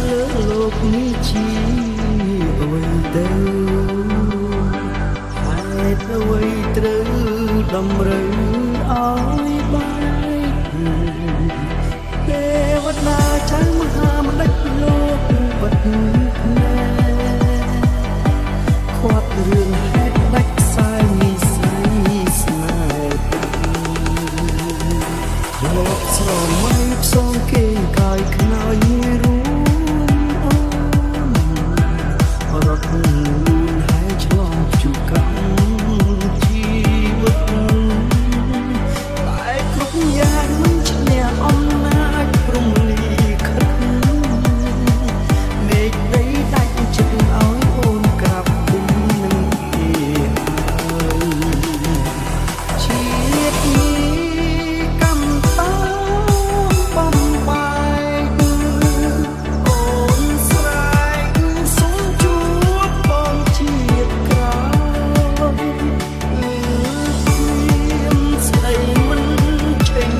លើលោកនេះជាអ្វីទៅហេតុអ្វីត្រូវតម្រូវឲ្យបែកទេវតាចៅមហាម្ដេចលោកបិទភ្នែកខាត់រឿងហេតុដាច់ខ្សែនិស័យស្នេហ៍លោកស្រមៃផ្សងគេកាយខ្នើយមួយរូបរត់លូនហើយឆ្លងជូរកម្មជីវិតតែគ្រប់យ៉ាងមិនឈ្នះអំណាចព្រំលីខិតមេឃដីដាច់ចិត្តឲ្យអូនក្រាបគុំនឹងគេហើយជាតិនេះកម្មតាបំបាយអូនស្រែកសុំជួបបងជាតិក្រោយស្ដីមិនចេញ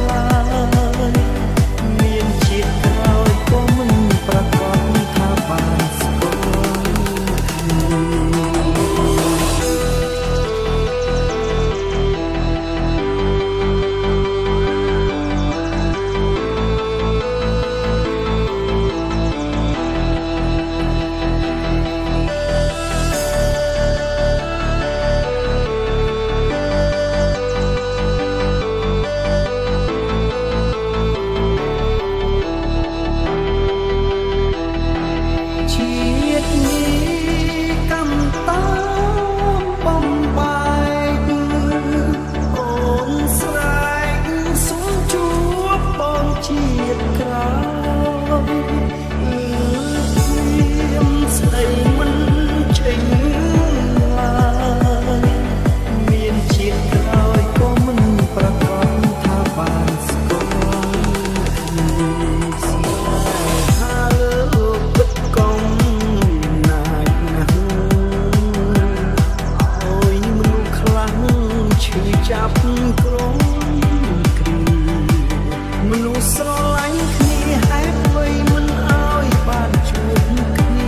ឡើយមានជាតិក្រោយក៏មិនប្រកបថាបានស្គាល់ជាតិនេះកម្មតាបំបាយអូនស្រែកសុំជួបបងជាតិក្រោយស្ដីមិនចេញឡើយមានជាតិក្រោយក៏មិនប្រកបថាបានស្គាល់ស្នេហាលើលោកពិតកុំណាចណាស់ឲ្យមនុស្សខ្លាំងឈឺចាប់ក្រំគ្រីមនុស្សស្រឡាញ់គ្នាហេតុអ្វីមិនឲ្យបានជួបគ្នា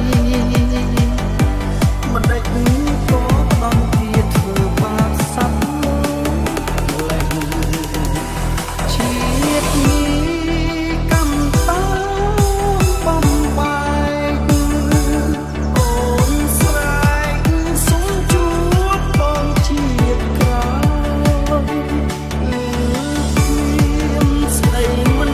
មិនដេចក៏ផ្ដំគ្នាធ្វើបាបសត្វលេះជាតិនេះកម្មតាបំបាយអូនស្រែកសុំជួបបងជាតិក្រោយស្ដីមិន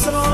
ស្រ